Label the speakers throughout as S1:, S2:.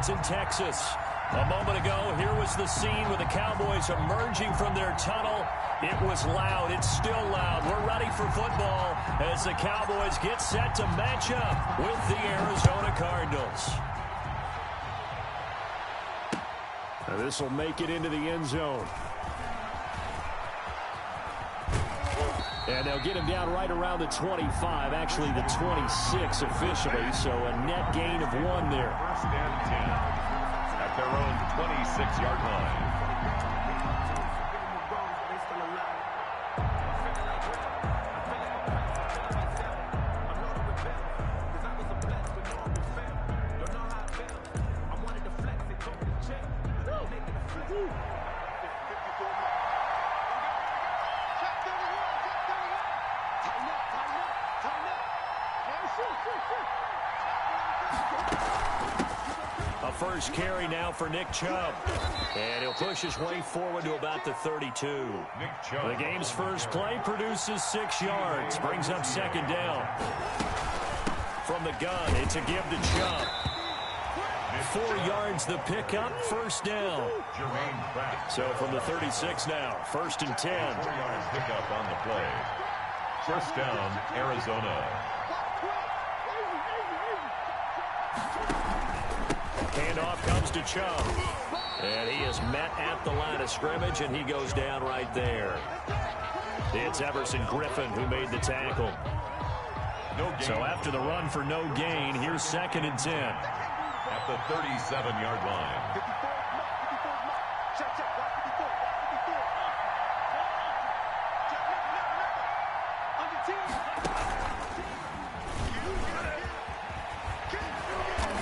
S1: yards in Texas. A moment ago, here was the scene with the Cowboys emerging from their tunnel. It was loud. It's still loud. We're ready for football as the Cowboys get set to match up with the Arizona Cardinals. Now this will make it into the end zone. And they'll get him down right around the 25, actually the 26 officially, so a net gain of 1 there.
S2: First and 10 at their own 26-yard line.
S1: A first carry now for Nick Chubb. And he'll push his way forward to about the 32.
S2: Nick Chubb.
S1: The game's first play produces 6 yards. Brings up second down. From the gun, it's a give to Chubb. 4 yards the pickup, first down. So from the 36 now, first and 10.
S2: 4 yards pickup on the play. First down, Arizona.
S1: Handoff comes to Chubb. And he is met at the line of scrimmage, and he goes down right there. It's Everson Griffin who made the tackle. So after the run for no gain, here's second and 10.
S2: At the 37-yard line.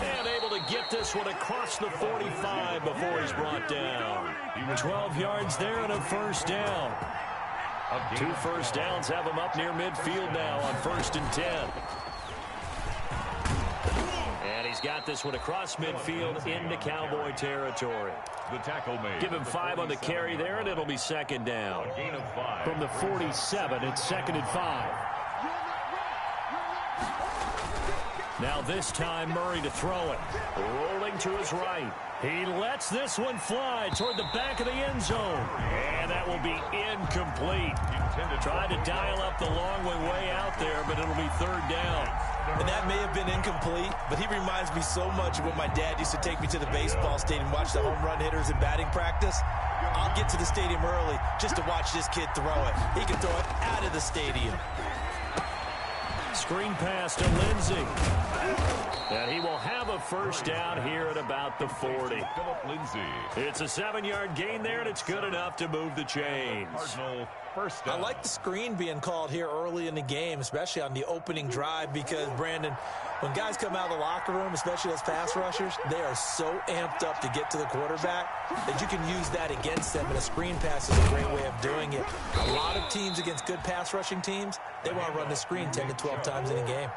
S1: And able to get this one across the 45 before he's brought down. 12 yards there and a first down. 2 first downs have him up near midfield now on first and 10. And he's got this one across midfield into Cowboy territory.
S2: The tackle made.
S1: Give him 5 on the carry there, and it'll be second down.
S2: A gain of 5.
S1: From the 47, it's second and 5. Now this time Murray to throw it. Rolling to his right. He lets this one fly toward the back of the end zone. And that will be incomplete. Tried to dial up the long way out there, but it'll be third down.
S3: And that may have been incomplete, but he reminds me so much of when my dad used to take me to the baseball stadium, watch the home run hitters in batting practice. I'll get to the stadium early just to watch this kid throw it. He can throw it out of the stadium.
S1: Screen pass to Lindsey. And he will have a first down here at about the 40.
S2: Philip Lindsey.
S1: It's a 7-yard gain there, and it's good enough to move the chains.
S2: Cardinal first down.
S3: I like the screen being called here early in the game, especially on the opening drive, because, Brandon, when guys come out of the locker room, especially as pass rushers, they are so amped up to get to the quarterback that you can use that against them, and a screen pass is a great way of doing it. A lot of teams against good pass rushing teams, they want to run the screen 10 to 12 times in a game.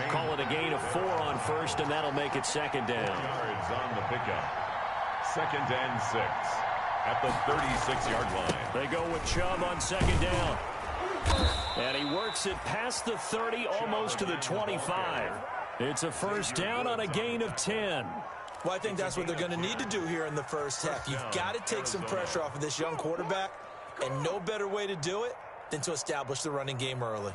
S1: Call it a gain of 4 on first, and that'll make it second down.
S2: Yards on the pickup. Second and 6 at the 36-yard line.
S1: They go with Chubb on second down. And he works it past the 30, almost to the 25. It's a first down on a gain of 10.
S3: Well, I think that's what they're going to need to do here in the first half. You've got to take some pressure off of this young quarterback, and no better way to do it than to establish the running game early.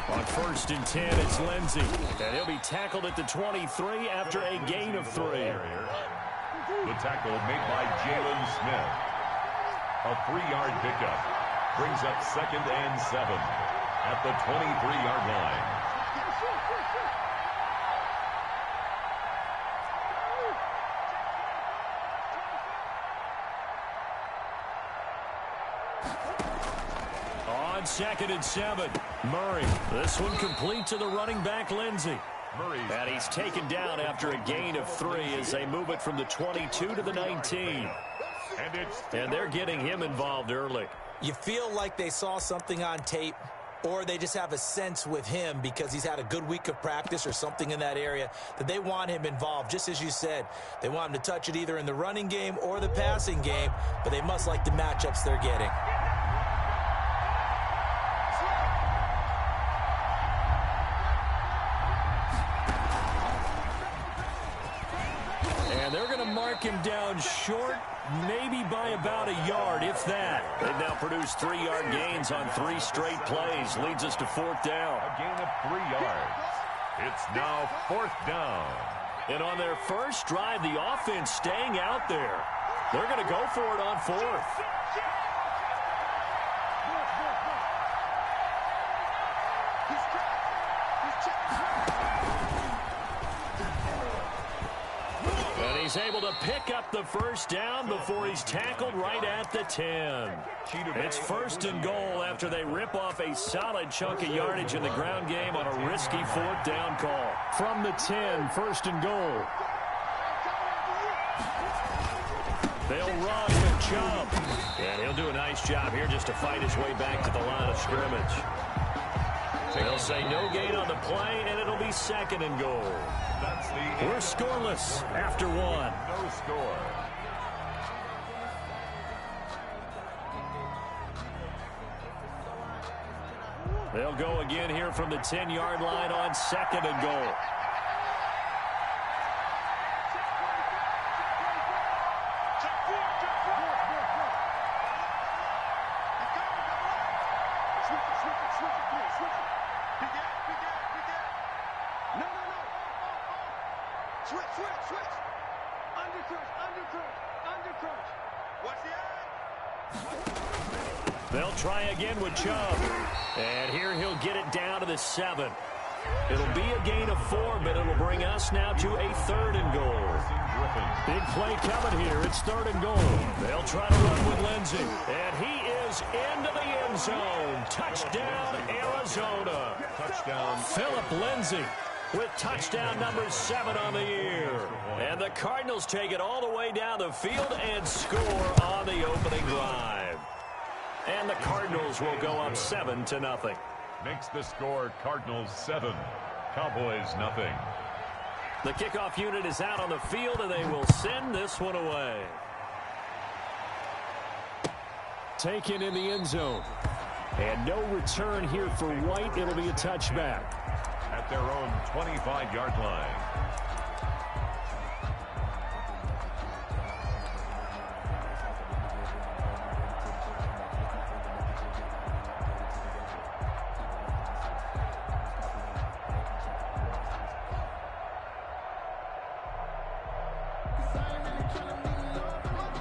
S1: On first and 10, it's Lindsey. And he'll be tackled at the 23 after a gain of 3.
S2: The tackle made by Jalen Smith. A 3-yard pickup. Brings up second and 7 at the 23-yard line.
S1: On second and 7, Murray. This one complete to the running back, Lindsey. And he's taken down after a gain of 3 as they move it from the 22 to the 19. And they're getting him involved early.
S3: You feel like they saw something on tape or they just have a sense with him because he's had a good week of practice or something in that area that they want him involved. Just as you said, they want him to touch it either in the running game or the passing game, but they must like the matchups they're getting.
S1: And they're going to mark him down short, maybe by about a yard, if that. They've now produced 3-yard gains on 3 straight plays. Leads us to 4th down.
S2: A gain of 3 yards. It's now 4th down.
S1: And on their first drive, the offense staying out there. They're going to go for it on 4th. He's able to pick up the first down before he's tackled right at the 10. It's 1st and goal after they rip off a solid chunk of yardage in the ground game on a risky 4th down call. From the 10, 1st and goal. They'll run with Chubb. And he'll do a nice job here just to fight his way back to the line of scrimmage. They'll say no gain on the play, and it'll be 2nd and goal. We're scoreless after 1.
S2: No score.
S1: They'll go again here from the 10-yard line on 2nd and goal. They'll try again with Chubb. And here he'll get it down to the 7. It'll be a gain of 4, but it'll bring us now to a 3rd and goal. Big play coming here. It's 3rd and goal. They'll try to run with Lindsey. And he is into the end zone. Touchdown, Arizona.
S2: Touchdown.
S1: Philip Lindsey with touchdown number 7 on the year. And the Cardinals take it all the way down the field and score on the opening drive. And the Cardinals will go up 7-0.
S2: Makes the score Cardinals 7, Cowboys nothing.
S1: The kickoff unit is out on the field, and they will send this one away. Taken in the end zone. And no return here for White. It'll be a touchback.
S2: At their own 25-yard line.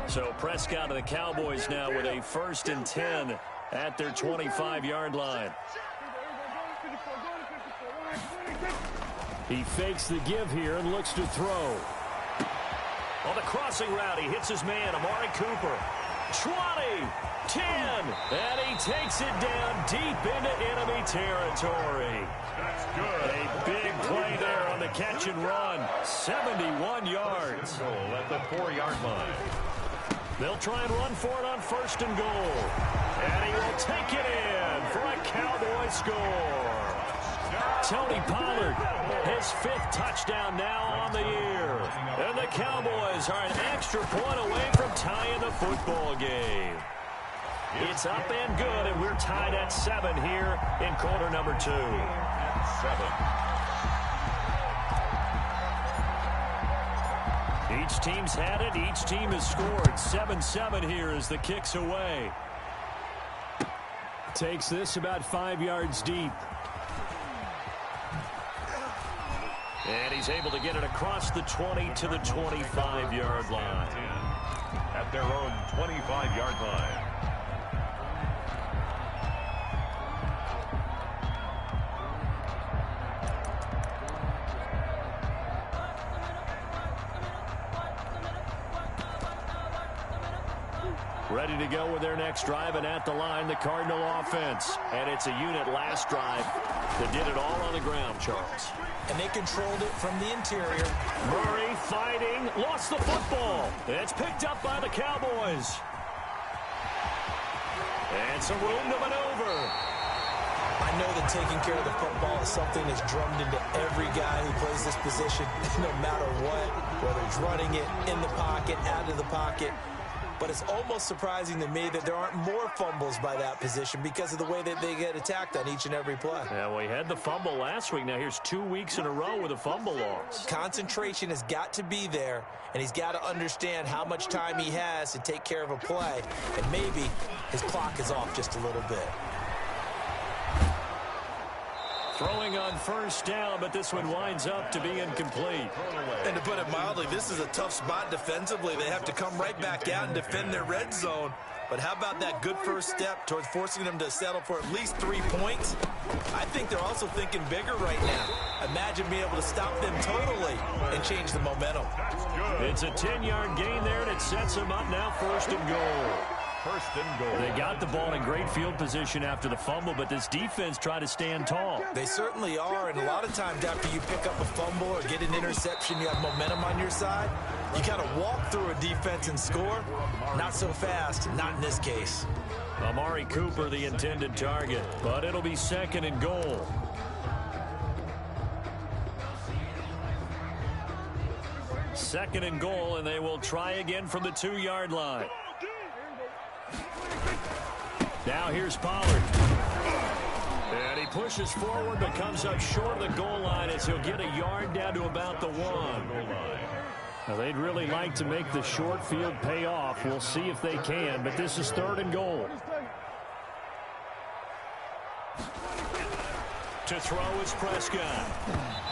S1: So Prescott and the Cowboys now with a 1st and 10 at their 25-yard line. He fakes the give here and looks to throw. On the crossing route, he hits his man, Amari Cooper. 20, 10, and he takes it down deep into enemy territory.
S2: That's good.
S1: A big play there on the catch and run. 71 yards.
S2: Goal at the 4-yard line.
S1: They'll try and run for it on 1st and goal. And he will take it in for a Cowboy score. Tony Pollard, his 5th touchdown now on the year. And the Cowboys are an extra point away from tying the football game. It's up and good, and we're tied at 7 here in quarter number 2.
S2: 7.
S1: Each team's had it. Each team has scored. 7-7 here as the kick's away. Takes this about 5 yards deep. And he's able to get it across the 20 to the 25-yard line.
S2: At their own 25-yard line.
S1: Ready to go with their next drive, and at the line, the Cardinal offense. And it's a unit last drive that did it all on the ground, Charles.
S3: And they controlled it from the interior.
S1: Murray fighting, lost the football. It's picked up by the Cowboys. And some room to maneuver.
S3: I know that taking care of the football is something that's drummed into every guy who plays this position, no matter what, whether he's running it, in the pocket, out of the pocket. But it's almost surprising to me that there aren't more fumbles by that position because of the way that they get attacked on each and every play.
S1: Yeah, well, he had the fumble last week. Now here's 2 weeks in a row with a fumble loss.
S3: Concentration has got to be there, and he's got to understand how much time he has to take care of a play, and maybe his clock is off just a little bit.
S1: Throwing on first down, but this one winds up to be incomplete.
S3: And to put it mildly, this is a tough spot defensively. They have to come right back out and defend their red zone. But how about that good first step towards forcing them to settle for at least 3 points? I think they're also thinking bigger right now. Imagine being able to stop them totally and change the momentum.
S1: It's a 10-yard gain there, and it sets them up now 1st and goal.
S2: 1st and goal.
S1: They got the ball in great field position after the fumble, but this defense tried to stand tall.
S3: They certainly are, and a lot of times after you pick up a fumble or get an interception, you have momentum on your side. You kind of walk through a defense and score. Not so fast, not in this case.
S1: Amari Cooper, the intended target, but it'll be 2nd and goal. Second and goal, and they will try again from the 2-yard line. Now here's Pollard. And he pushes forward but comes up short of the goal line as he'll get a yard down to about the 1. Now they'd really like to make the short field pay off. We'll see if they can, but this is 3rd and goal. To throw is Prescott.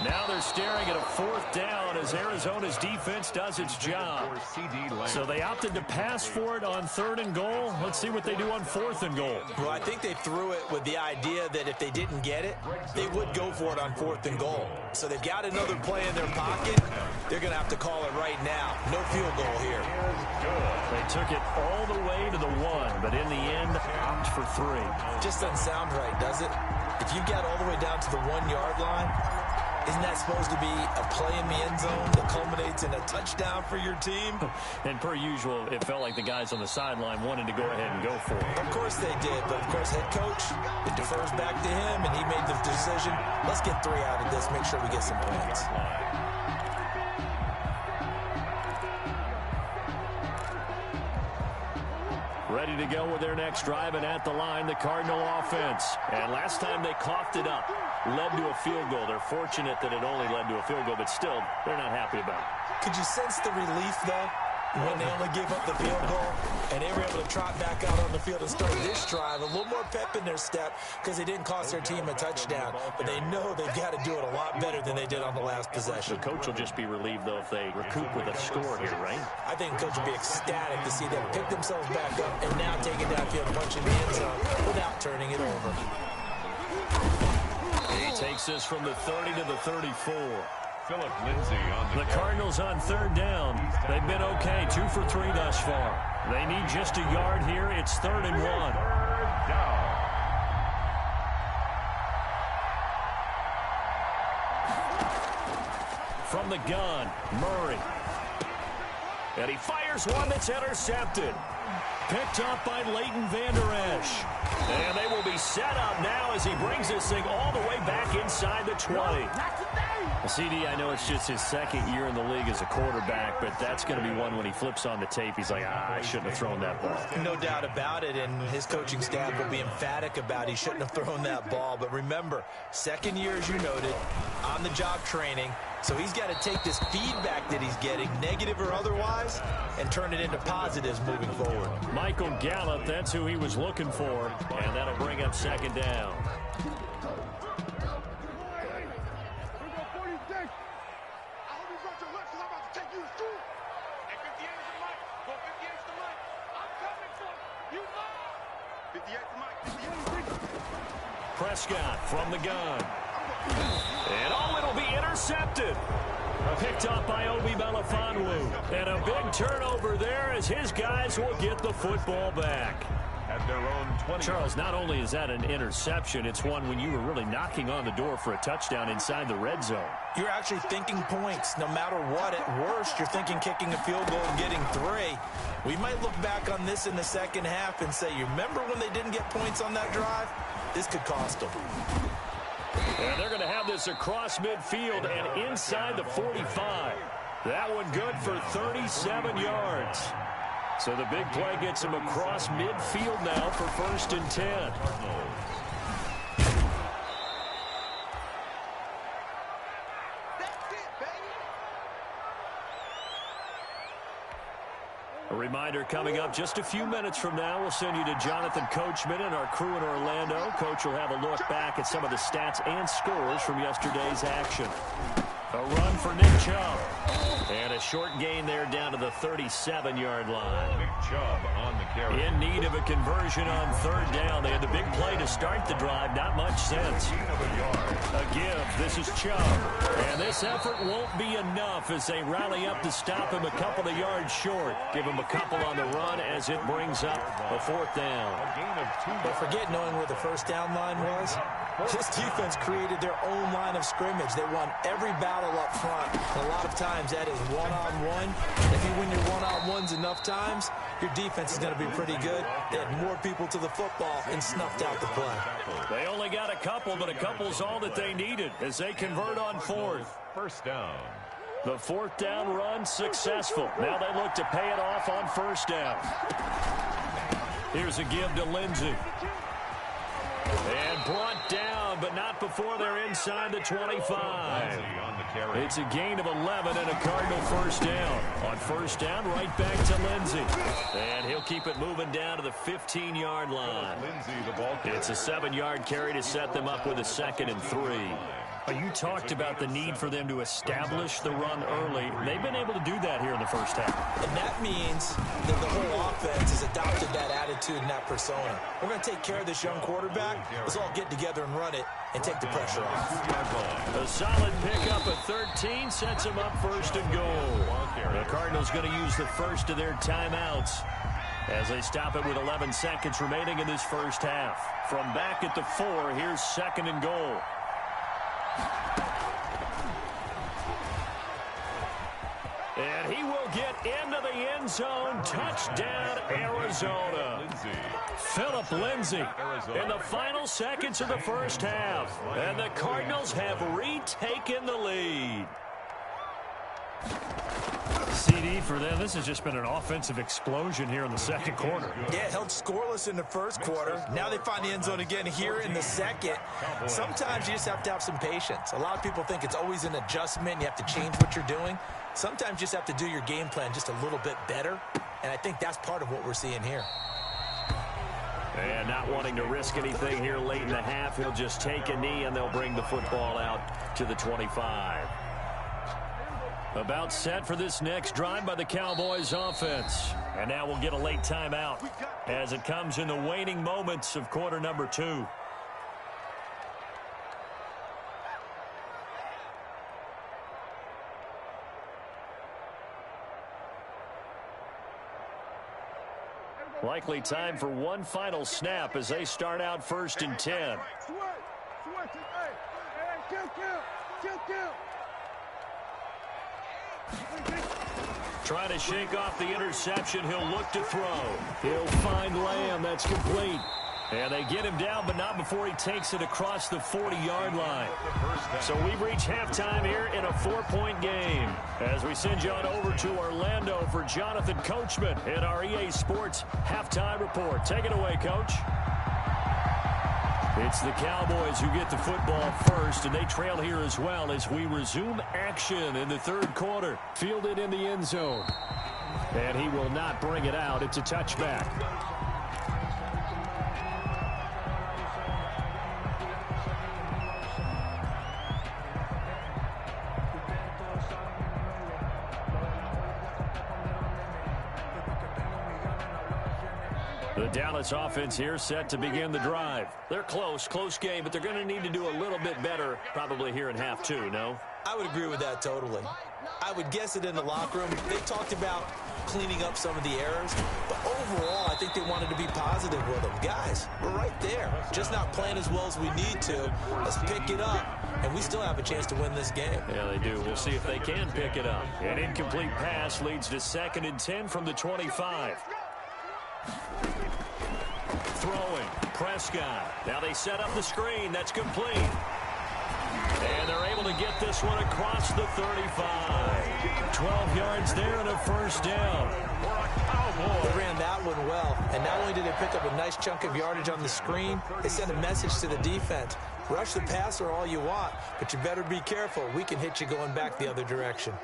S1: Now they're staring at a 4th down as Arizona's defense does its job. So they opted to pass for it on 3rd and goal. Let's see what they do on 4th and goal.
S3: Well, I think they threw it with the idea that if they didn't get it, they would go for it on 4th and goal. So they've got another play in their pocket. They're going to have to call it right now. No field goal here.
S1: They took it all the way to the 1, but in the end, opt for 3.
S3: Just doesn't sound right, does it? If you got all the way down to the 1-yard line, isn't that supposed to be a play in the end zone that culminates in a touchdown for your team?
S1: And per usual, it felt like the guys on the sideline wanted to go ahead and go for it.
S3: Of course they did, but of course head coach, it defers back to him, and he made the decision, let's get 3 out of this, make sure we get some points.
S1: Ready to go with their next drive, and at the line, the Cardinal offense. And last time they coughed it up, led to a field goal. They're fortunate that it only led to a field goal, but still, they're not happy about it.
S3: Could you sense the relief, though, when they only gave up the field goal, and they were able to trot back out on the field and start this drive? A little more pep in their step because they didn't cost their team a touchdown, but they know they've got to do it a lot better than they did on the last possession.
S1: The coach will just be relieved, though, if they recoup with a score here, right?
S3: I think the coach will be ecstatic to see them pick themselves back up and now take it downfield and punch in the end zone without turning it over.
S1: He takes this from the 30 to the 34.
S2: Phillip Lindsay on
S1: the Cardinals on 3rd down. They've been okay, 2 for 3 thus far. They need just a yard here. It's 3rd and 1.
S2: 3rd down.
S1: From the gun, Murray. And he fires one that's intercepted. Picked up by Leighton Vander Esch. And they will be set up now as he brings this thing all the way back inside the 20. CD, I know it's just his 2nd year in the league as a quarterback, but that's going to be one when he flips on the tape. He's like, I shouldn't have thrown that ball.
S3: No doubt about it, and his coaching staff will be emphatic about he shouldn't have thrown that ball. But remember, 2nd year, as you noted, on-the-job training. So he's got to take this feedback that he's getting, negative or otherwise, and turn it into positives moving forward.
S1: Michael Gallup, that's who he was looking for, and that'll bring up 2nd down. Prescott from the gun. And it'll be intercepted. Picked up by Obi Melifonwu. And a big turnover there as his guys will get the football back.
S2: At their own 20.
S1: Charles, not only is that an interception, it's one when you were really knocking on the door for a touchdown inside the red zone.
S3: You're actually thinking points. No matter what, at worst, you're thinking kicking a field goal and getting 3. We might look back on this in the second half and say, you remember when they didn't get points on that drive? This could cost them.
S1: And they're going to have this across midfield and inside the 45. That one good for 37 yards. So the big play gets him across midfield now for 1st and 10. A reminder coming up just a few minutes from now. We'll send you to Jonathan Coachman and our crew in Orlando. Coach will have a look back at some of the stats and scores from yesterday's action. A run for Nick Chubb. And a short gain there down to the 37-yard line.
S2: Nick Chubb on the carry.
S1: In need of a conversion on 3rd down. They had the big play to start the drive. Not much sense. A give. This is Chubb. And this effort won't be enough as they rally up to stop him a couple of yards short. Give him a couple on the run as it brings up a 4th down.
S2: A gain of 2 yards.
S3: But forget knowing where the 1st down line was. This defense created their own line of scrimmage. They won every battle up front. And a lot of times that is one-on-one. If you win your one-on-ones enough times, your defense is going to be pretty good. They had more people to the football and snuffed out the play.
S1: They only got a couple, but a couple's all that they needed as they convert on 4th.
S2: 1st down.
S1: The 4th down run successful. Now they look to pay it off on 1st down. Here's a give to Lindsey. And brought down, but not before they're inside the 25. It's a gain of 11 and a Cardinal 1st down. On 1st down, right back to Lindsey. And he'll keep it moving down to the 15-yard line. It's a 7-yard carry to set them up with a 2nd and 3. You talked about the need for them to establish the run early. They've been able to do that here in the 1st half.
S3: And that means that the whole offense has adopted that attitude and that persona. We're going to take care of this young quarterback. Let's all get together and run it and take the pressure off.
S1: A solid pickup at 13 sets them up 1st and goal. The Cardinals going to use the first of their timeouts as they stop it with 11 seconds remaining in this 1st half. From back at the 4, here's 2nd and goal. And he will get into the end zone. Touchdown, Arizona. Phillip Lindsay in the final seconds of the 1st half. And the Cardinals have retaken the lead. CD for them. This has just been an offensive explosion here in the 2nd quarter.
S3: Yeah, held scoreless in the 1st quarter. Now they find the end zone again here in the 2nd. Sometimes you just have to have some patience. A lot of people think it's always an adjustment. You have to change what you're doing. Sometimes you just have to do your game plan just a little bit better. And I think that's part of what we're seeing here.
S1: And not wanting to risk anything here late in the half, he'll just take a knee and they'll bring the football out to the 25. About set for this next drive by the Cowboys offense. And now we'll get a late timeout as it comes in the waning moments of quarter number 2. Likely time for one final snap as they start out 1st and 10. Trying to shake off the interception. He'll look to throw. He'll find Lamb. That's complete. And they get him down, but not before he takes it across the 40-yard line. So we've reached halftime here in a 4-point game. As we send you on over to Orlando for Jonathan Coachman in our EA Sports Halftime Report. Take it away, Coach. It's the Cowboys who get the football first, and they trail here as well as we resume action in the 3rd quarter. Fielded in the end zone. And he will not bring it out. It's a touchback. The Dallas offense here set to begin the drive. They're close game, but they're going to need to do a little bit better probably here in half 2, no?
S3: I would agree with that totally. I would guess it in the locker room. They talked about cleaning up some of the errors, but overall, I think they wanted to be positive with them. Guys, we're right there. Just not playing as well as we need to. Let's pick it up, and we still have a chance to win this game.
S1: Yeah, they do. We'll see if they can pick it up. An incomplete pass leads to 2nd and 10 from the 25. Throwing. Prescott. Now they set up the screen. That's complete. And they're able to get this one across the 35. 12 yards there and a first down.
S3: They ran that one well, and not only did they pick up a nice chunk of yardage on the screen, they sent a message to the defense. Rush the passer all you want, but you better be careful. We can hit you going back the other direction.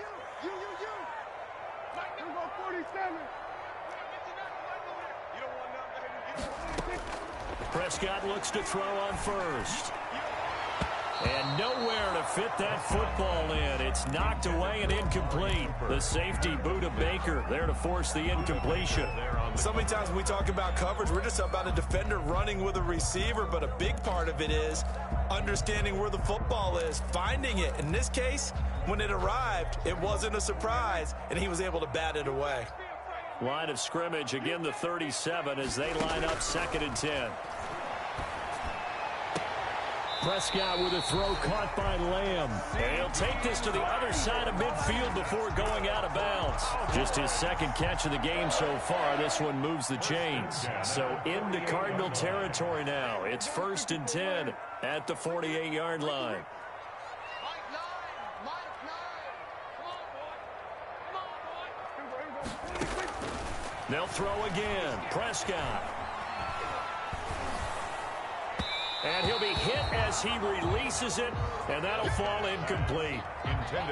S1: Prescott looks to throw on first. And nowhere to fit that football in. It's knocked away and incomplete. The safety, Buda Baker, there to force the incompletion.
S3: So many times when we talk about coverage, we're just about a defender running with a receiver, but a big part of it is understanding where the football is, finding it. In this case, when it arrived, it wasn't a surprise, and he was able to bat it away.
S1: Line of scrimmage, again the 37 as they line up 2nd and 10. Prescott with a throw caught by Lamb. And he'll take this to the other side of midfield before going out of bounds. Just his 2nd catch of the game so far. This one moves the chains. So into Cardinal territory now. It's 1st and 10 at the 48-yard line. They'll throw again. Prescott. And he'll be hit as he releases it, and that'll fall incomplete.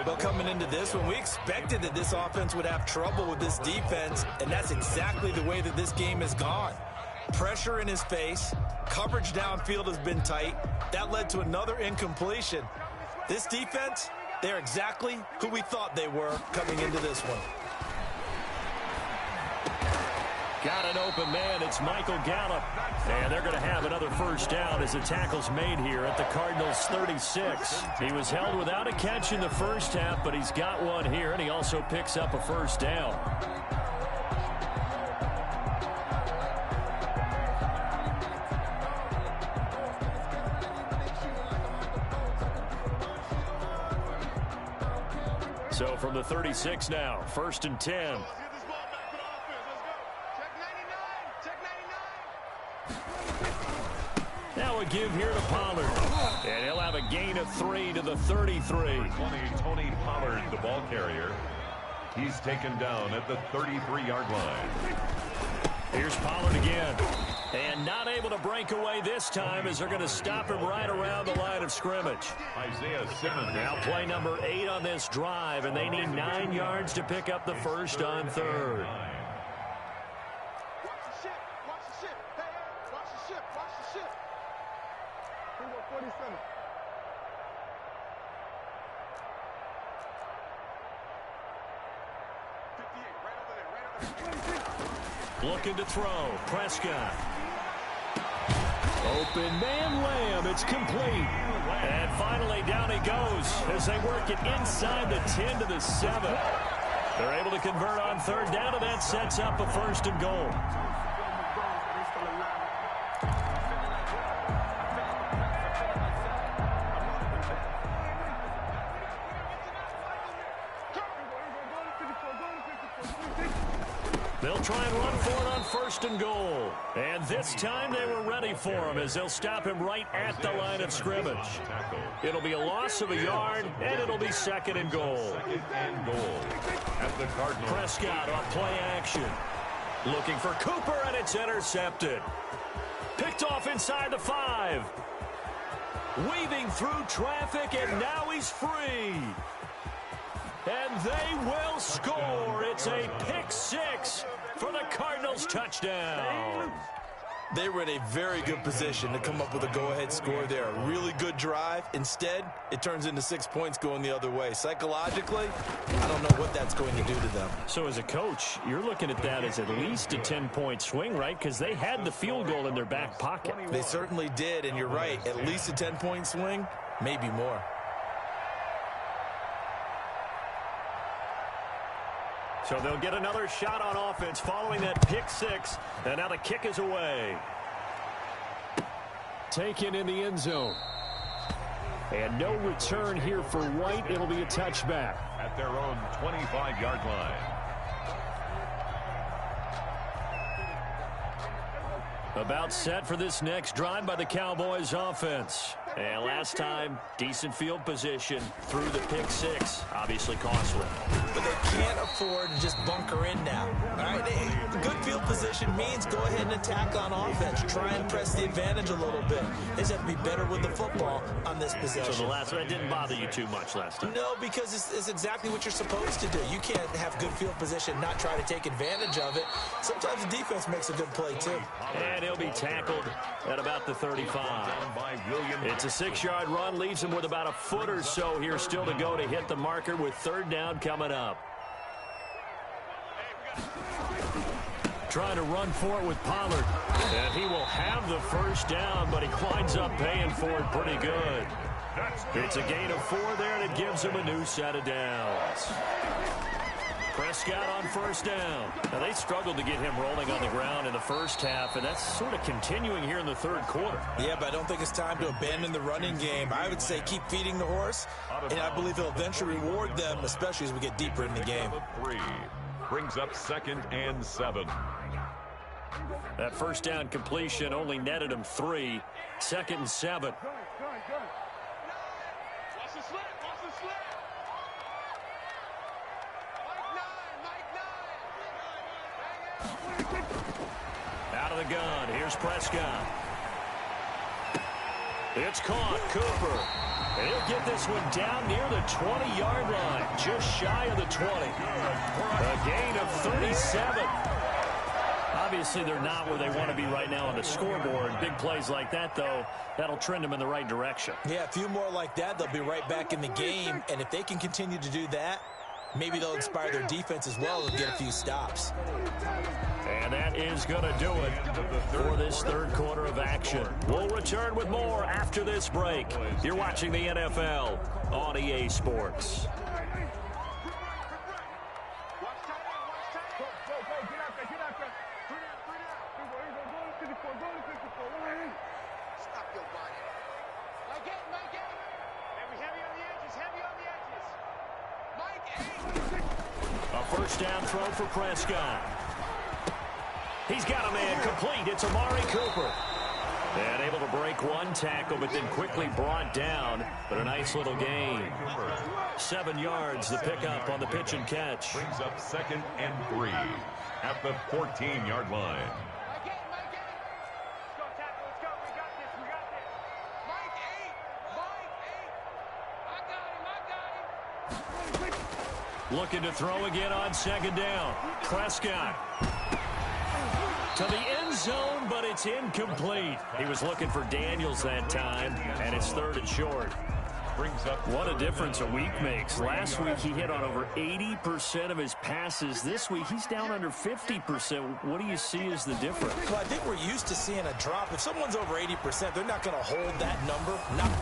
S3: But coming into this one, we expected that this offense would have trouble with this defense, and that's exactly the way that this game has gone. Pressure in his face, coverage downfield has been tight. That led to another incompletion. This defense, they're exactly who we thought they were coming into this one.
S1: Got an open man. It's Michael Gallup. And they're going to have another first down as the tackle's made here at the Cardinals' 36. He was held without a catch in the first half, but he's got one here, and he also picks up a first down. So from the 36 now, 1st and 10. Now a give here to Pollard. And he'll have a gain of 3 to the 33.
S2: Tony Pollard, the ball carrier. He's taken down at the 33-yard line.
S1: Here's Pollard again. And not able to break away this time as they're going to stop him right around the line of scrimmage.
S2: Isaiah Simmons.
S1: Now play number 8 on this drive, and they need 9 yards to pick up the first on 3rd. Looking to throw. Prescott. Open man Lamb. It's complete. And finally down he goes as they work it inside the 10 to the 7. They're able to convert on 3rd down, and that sets up a 1st and goal. They'll try and run for it on 1st and goal. And this time they were ready for him as they'll stop him right at the line of scrimmage. It'll be a loss of a yard, and it'll be 2nd and goal.
S2: 2nd and goal at the Cardinals.
S1: Prescott on play action. Looking for Cooper, and it's intercepted. Picked off inside the 5. Weaving through traffic, and now he's free. And they will score. It's a pick 6 for the Cardinals touchdown.
S3: They were in a very good position to come up with a go-ahead score there. A really good drive. Instead, it turns into 6 points going the other way. Psychologically, I don't know what that's going to do to them.
S1: So as a coach, you're looking at that as at least a 10-point swing, right? Because they had the field goal in their back pocket.
S3: They certainly did, and you're right. At least a 10-point swing, maybe more.
S1: So they'll get another shot on offense following that pick six. And now the kick is away. Taken in the end zone. And no return here for White. It'll be a touchback.
S2: At their own 25-yard line.
S1: About set for this next drive by the Cowboys offense. And last time, decent field position through the pick six. Obviously costly.
S3: But they can't afford to just bunker in now. All right, good field position means go ahead and attack on offense. Try and press the advantage a little bit. They just have to be better with the football on this possession.
S1: So the last one didn't bother you too much last time?
S3: No, because it's exactly what you're supposed to do. You can't have good field position, not try to take advantage of it. Sometimes the defense makes a good play, too.
S1: And he'll be tackled at about the 35. It's a 6-yard run, leaves him with about a foot or so here still to go to hit the marker with third down coming up. Trying to run for it with Pollard. And he will have the first down, but he winds up paying for it pretty good. It's a gain of 4 there, and it gives him a new set of downs. Prescott on first down. Now, they struggled to get him rolling on the ground in the first half, and that's sort of continuing here in the third quarter.
S3: Yeah, but I don't think it's time to abandon the running game. I would say keep feeding the horse, and I believe he'll eventually reward them, especially as we get deeper in the game.
S2: 3 brings up 2nd and 7.
S1: That first down completion only netted him 3. 2nd and 7. Out of the gun. Here's Prescott. It's caught. Cooper. And he'll get this one down near the 20-yard line. Just shy of the 20. A gain of 37. Obviously, they're not where they want to be right now on the scoreboard. Big plays like that, though, that'll trend them in the right direction.
S3: Yeah, a few more like that, they'll be right back in the game. And if they can continue to do that, maybe they'll inspire their defense as well and get a few stops.
S1: And that is going to do it for this third quarter of action. We'll return with more after this break. You're watching the NFL on EA Sports. A first down throw for Prescott. He's got a man complete. It's Amari Cooper. And able to break one tackle, but then quickly brought down. But a nice little gain. 7 yards, the pickup on the pitch and catch.
S2: Brings up 2nd and 3 at the 14-yard line.
S1: Looking to throw again on 2nd down. Prescott. To the end zone, but it's incomplete. He was looking for Daniels that time, and it's 3rd and short. What a difference a week makes. Last week, he hit on over 80% of his passes. This week, he's down under 50%. What do you see as the difference?
S3: Well, I think we're used to seeing a drop. If someone's over 80%, they're not going to hold that number.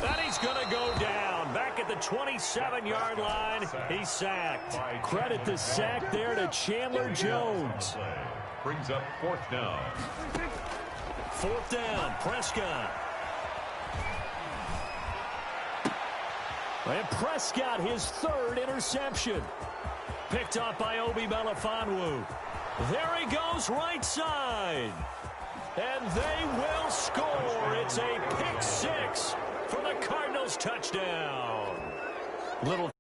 S1: And he's going to go down. Back at the 27-yard line, he's sacked. Credit the sack there to Chandler Jones.
S2: Brings up 4th down.
S1: 4th down, Prescott. And Prescott, his 3rd interception. Picked up by Obi Melifonwu. There he goes, right side. And they will score. It's a pick 6 for the Cardinals touchdown. Little